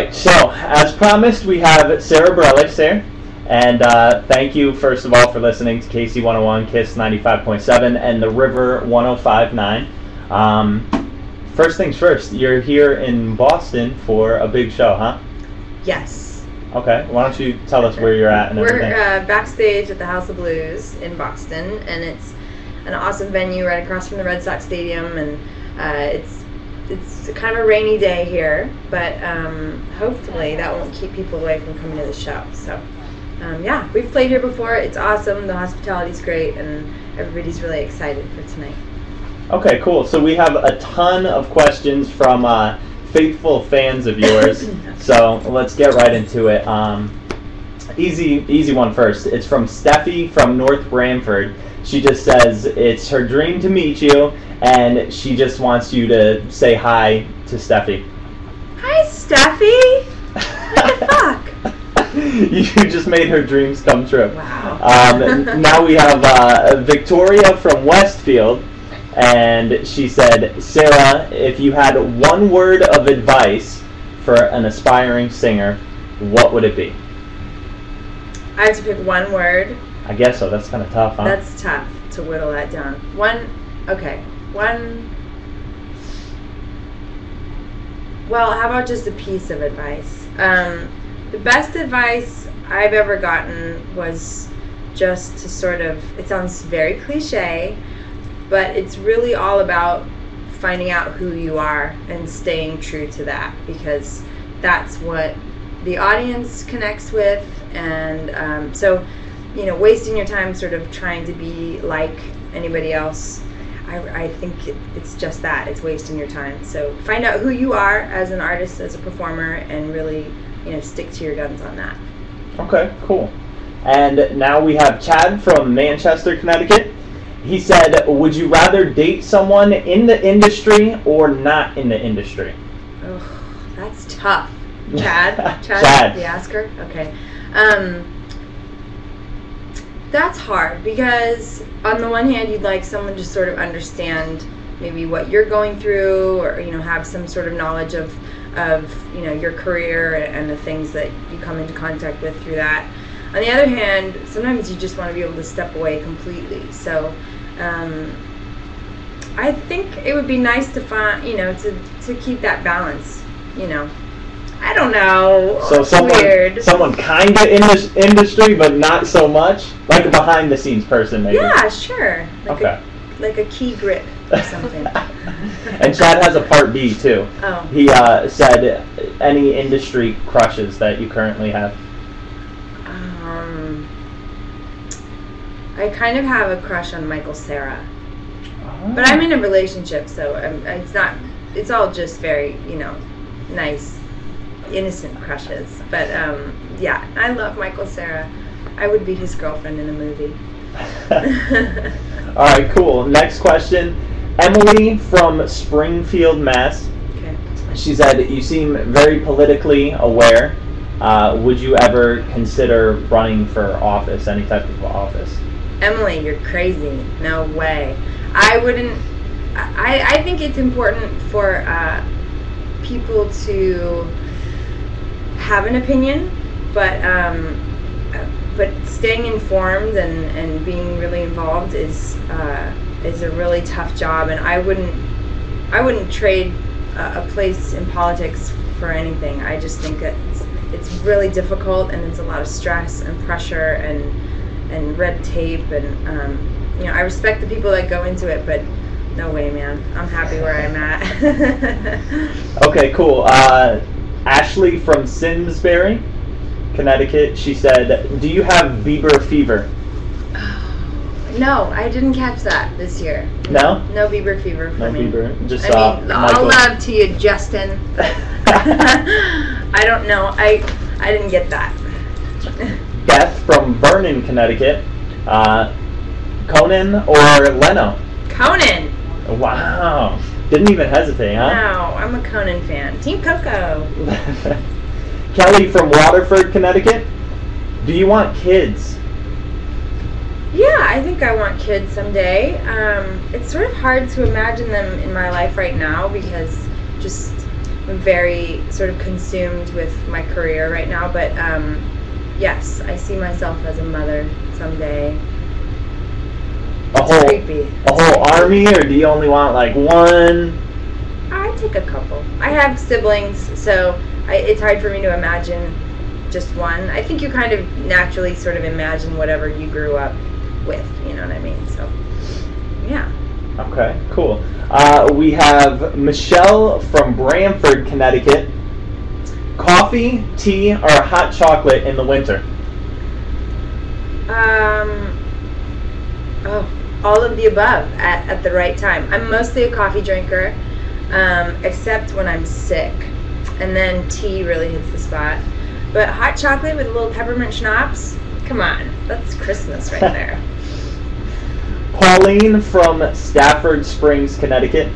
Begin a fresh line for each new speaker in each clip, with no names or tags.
right, so as promised, we have Sara Bareilles there. And thank you, first of all, for listening to KC 101, KISS 95.7, and The River 105.9. First things first, you're here in Boston for a big show, huh?
Yes.
Okay, why don't you tell us where you're at and everything?
We're backstage at the House of Blues in Boston, and it's an awesome venue right across from the Red Sox Stadium, and it's kind of a rainy day here, but hopefully that won't keep people away from coming to the show. So, yeah, we've played here before. It's awesome. The hospitality's great, and everybody's really excited for tonight.
Okay, cool. So we have a ton of questions from faithful fans of yours. So let's get right into it. Easy one first. It's from Steffi from North Branford. She just says it's her dream to meet you, and she just wants you to say hi to Steffi.
Hi, Steffi! What the fuck?
You just made her dreams come true.
Wow.
Now we have Victoria from Westfield, and she said, Sara, if you had one word of advice for an aspiring singer, what would it be?
I have to pick one word.
I guess so. That's kind of tough, huh?
That's tough to whittle that down. One. Well, how about just a piece of advice? The best advice I've ever gotten was just to sort of, it sounds very cliche, but it's really all about finding out who you are and staying true to that, because that's what the audience connects with. And so, you know, wasting your time sort of trying to be like anybody else, I think it's just that. It's wasting your time. So find out who you are as an artist, as a performer, and really, you know, stick to your guns on that.
Okay, cool. And now we have Chad from Manchester, Connecticut. He said, would you rather date someone in the industry or not in the industry?
Oh, that's tough. Chad?
Chad.
The asker? Okay. That's hard, because on the one hand, you'd like someone to sort of understand maybe what you're going through, or, you know, have some sort of knowledge of you know, your career and the things that you come into contact with through that. On the other hand, sometimes you just want to be able to step away completely. So I think it would be nice to find, you know, to keep that balance, you know. I don't know.
So someone kind of in this industry, but not so much, like a behind the scenes person, maybe.
Yeah, sure. Like
okay.
Like a key grip or something.
And Chad has a part B too.
Oh.
He said, any industry crushes that you currently have?
I kind of have a crush on Michael Cera.
Oh.
But I'm in a relationship, so it's all just very, you know, nice, innocent crushes. But yeah, I love Michael Cera. I would be his girlfriend in a movie.
All right, cool. Next question. Emily from Springfield, Mass.
Okay.
She said, you seem very politically aware. Would you ever consider running for office, any type of office?
Emily, you're crazy. No way. I wouldn't. I think it's important for people to have an opinion, but staying informed and being really involved is a really tough job, and I wouldn't trade a place in politics for anything. I just think that it's really difficult, and it's a lot of stress and pressure and red tape, and you know, I respect the people that go into it, but no way, man. I'm happy where I'm at.
Okay, cool. Ashley from Simsbury, Connecticut. She said, do you have Bieber fever?
No, I didn't catch that this year.
No?
No Bieber fever for me.
No Bieber. Just
I mean, all love to you, Justin. I don't know. I didn't get that.
Beth from Vernon, Connecticut. Conan or Leno?
Conan.
Wow. Didn't even hesitate, huh?
No, I'm a Conan fan. Team Coco.
Kelly from Waterford, Connecticut. Do you want kids?
Yeah, I think I want kids someday. It's sort of hard to imagine them in my life right now, because just, very sort of consumed with my career right now, but yes, I see myself as a mother someday.
A whole army, or do you only want like one?
I take a couple. I have siblings, so it's hard for me to imagine just one. I think you kind of naturally sort of imagine whatever you grew up with, you know what I mean? So, yeah.
Okay, cool. We have Michelle from Branford, Connecticut. Coffee, tea, or hot chocolate in the winter?
All of the above at the right time. I'm mostly a coffee drinker, except when I'm sick. And then tea really hits the spot. But hot chocolate with a little peppermint schnapps, come on, that's Christmas right there.
Pauline from Stafford Springs, Connecticut.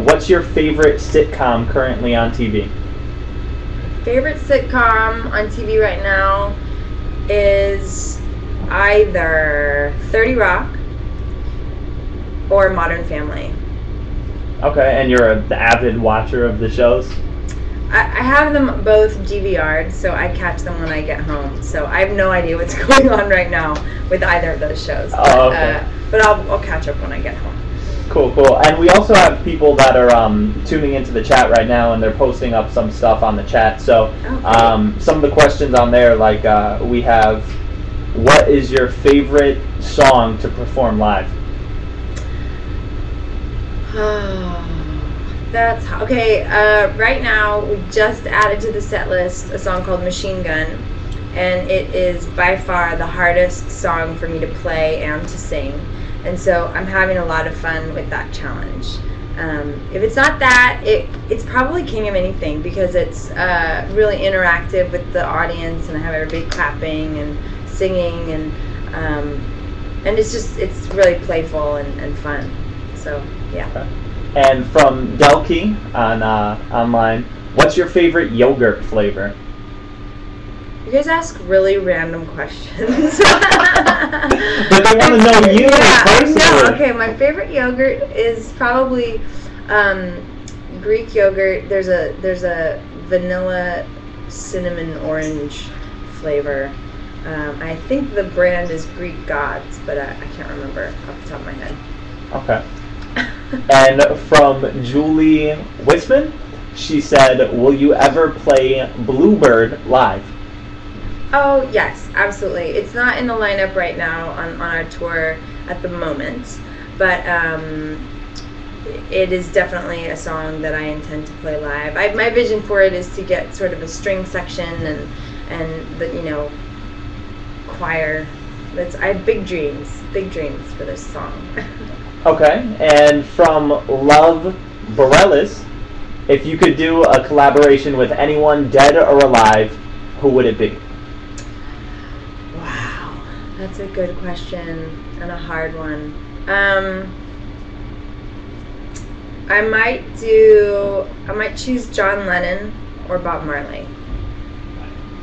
What's your favorite sitcom currently on TV?
Favorite sitcom on TV right now is either 30 Rock or Modern Family.
Okay, and you're an avid watcher of the shows?
I have them both DVR'd, so I catch them when I get home. So I have no idea what's going on right now with either of those shows.
Oh, okay.
But I'll catch up when I get home.
Cool. And we also have people that are tuning into the chat right now, and they're posting up some stuff on the chat. So some of the questions on there, like we have, what is your favorite song to perform live?
That's okay. Right now, we just added to the set list a song called Machine Gun, and it is by far the hardest song for me to play and to sing. And so I'm having a lot of fun with that challenge. If it's not that, it's probably King of Anything, because it's really interactive with the audience, and I have everybody clapping and singing, and it's really playful and fun. So yeah.
Okay. And from Delkey on online, what's your favorite yogurt flavor?
You guys ask really random questions.
But they want to know you personally.
No, okay, my favorite yogurt is probably Greek yogurt. There's a vanilla cinnamon orange flavor. I think the brand is Greek Gods, but I can't remember off the top of my head.
Okay. And from Julie Wisman, she said, will you ever play Bluebird live?
Oh, yes, absolutely. It's not in the lineup right now on our tour at the moment, but it is definitely a song that I intend to play live. My vision for it is to get sort of a string section and the choir. I have big dreams for this song.
Okay, and from Love Bareilles, if you could do a collaboration with anyone dead or alive, who would it be?
Wow, that's a good question and a hard one. I might choose John Lennon or Bob Marley.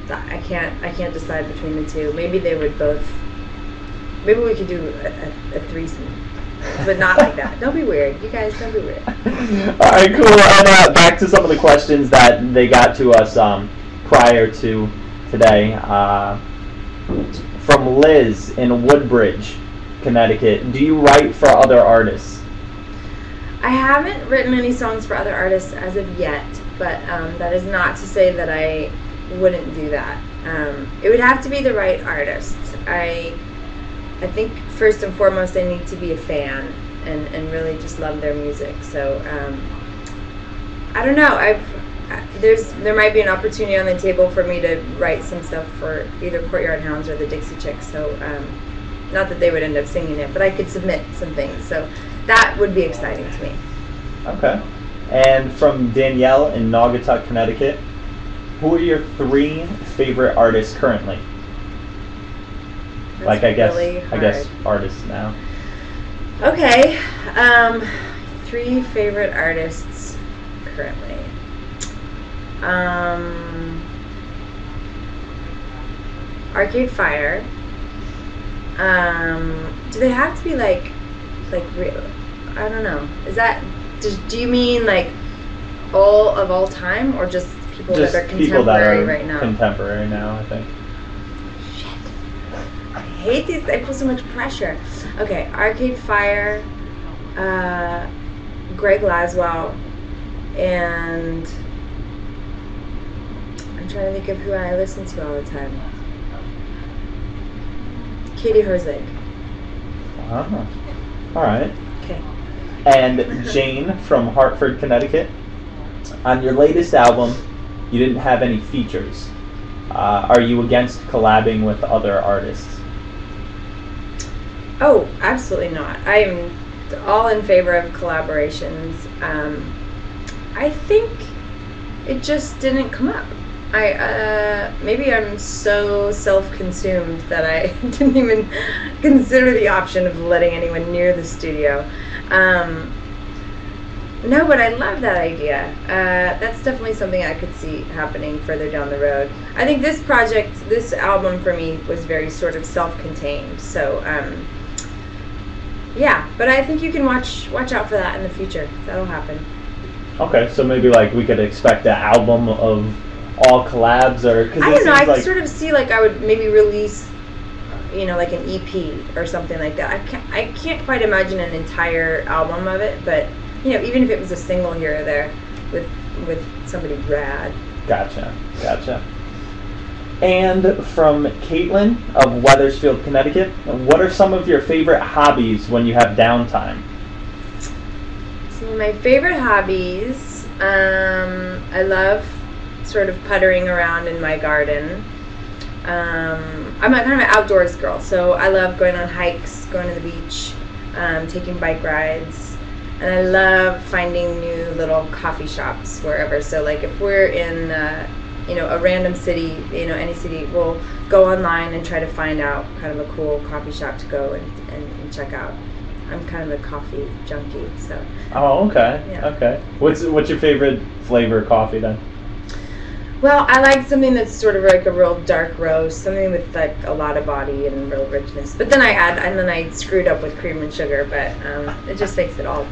I can't decide between the two. Maybe we could do a threesome. But not like that. Don't be weird. You guys, don't be weird.
All right, cool. And back to some of the questions that they got to us prior to today. From Liz in Woodbridge, Connecticut. Do you write for other artists?
I haven't written any songs for other artists as of yet, but that is not to say that I wouldn't do that. It would have to be the right artist. I think first and foremost I need to be a fan and really just love their music. So I don't know. There might be an opportunity on the table for me to write some stuff for either Courtyard Hounds or the Dixie Chicks. So not that they would end up singing it, but I could submit some things. So that would be exciting to me.
Okay. And from Danielle in Naugatuck, Connecticut, who are your 3 favorite artists currently?
That's
I guess artists now.
Okay, 3 favorite artists currently. Arcade Fire. Do they have to be like real? I don't know. Is that? Do you mean like all time, or just people
Just
that are
people that
contemporary
are
right now?
contemporary now, I think.
I hate these. I feel so much pressure. Okay, Arcade Fire, Greg Laswell, and I'm trying to think of who I listen to all the time. Katie Herzig.
Ah, all right.
Okay.
And Jane from Hartford, Connecticut. On your latest album, you didn't have any features. Are you against collabing with other artists?
Oh, absolutely not. I am all in favor of collaborations. I think it just didn't come up. Maybe I'm so self-consumed that I didn't even consider the option of letting anyone near the studio. No, but I love that idea. That's definitely something I could see happening further down the road. I think this album for me was very sort of self-contained. So, yeah, but I think you can watch out for that in the future. That'll happen.
Okay, so maybe like we could expect an album of all collabs, or cause
I don't know. I could
like,
sort of see like I would maybe release, like an EP or something like that. I can't quite imagine an entire album of it, but even if it was a single here or there with somebody rad.
Gotcha. And from Caitlin of Weathersfield, Connecticut, what are some of your favorite hobbies when you have downtime?
So my favorite hobbies, I love sort of puttering around in my garden. I'm a kind of an outdoors girl, so I love going on hikes, going to the beach, taking bike rides, and I love finding new little coffee shops wherever. So like if we're in a random city, any city, we'll go online and try to find out kind of a cool coffee shop to go and check out. I'm kind of a coffee junkie, so.
Oh, okay.
Yeah.
Okay. What's your favorite flavor of coffee then?
Well, I like something that's sort of like a real dark roast, something with like a lot of body and real richness. But then I screwed up with cream and sugar, but it just makes it all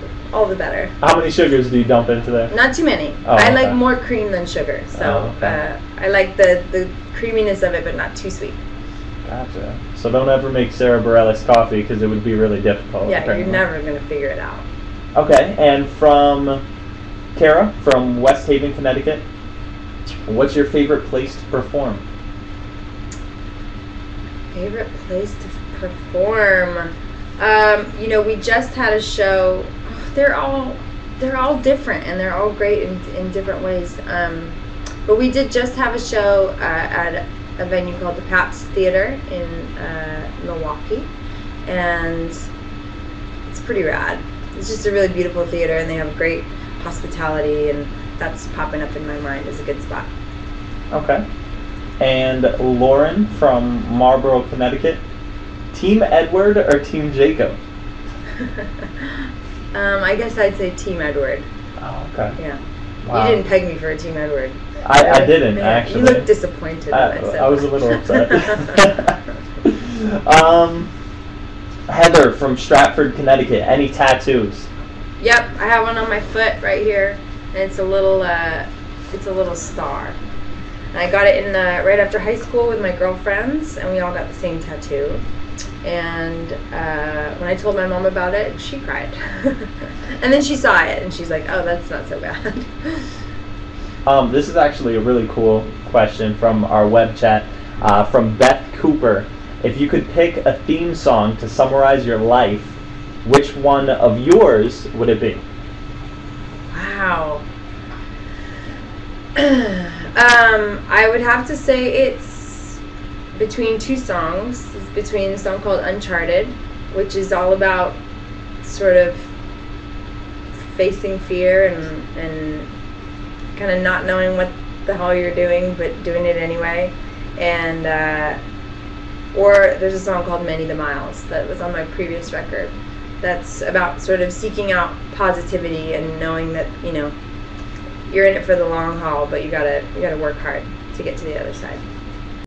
the better.
How many sugars do you dump into there?
Not too many.
Oh,
I
okay.
like more cream than sugar, so I like the creaminess of it, but not too sweet.
Gotcha. So don't ever make Sara Bareilles coffee because it would be really difficult.
Yeah,
apparently.
you're never going to figure it out.
Okay, and from Kara from West Haven, Connecticut, what's your favorite place to perform?
Favorite place to perform? We just had a show. They're all different and they're all great in different ways. But we did just have a show at a venue called the Pabst Theater in Milwaukee, and it's pretty rad. It's just a really beautiful theater, and they have great hospitality, and that's popping up in my mind as a good spot.
Okay. And Lauren from Marlborough, Connecticut, Team Edward or Team Jacob?
I guess I'd say Team Edward.
Oh, okay.
Yeah.
Wow.
You didn't peg me for a Team Edward.
I didn't, actually.
You looked disappointed when I said
I was a little upset. Heather from Stratford, Connecticut, any tattoos?
Yep, I have one on my foot right here, and it's a little star. And I got it in right after high school with my girlfriends, and we all got the same tattoo. And when I told my mom about it, she cried. And then she saw it, and she's like, "Oh, that's not so bad."
This is actually a really cool question from our web chat from Beth Cooper. If you could pick a theme song to summarize your life, which one of yours would it be?
Wow. I would have to say it's between two songs. It's between a song called Uncharted, which is all about sort of facing fear and kind of not knowing what the hell you're doing, but doing it anyway. And or there's a song called Many the Miles that was on my previous record. That's about sort of seeking out positivity and knowing that you're in it for the long haul, but you gotta work hard to get to the other side.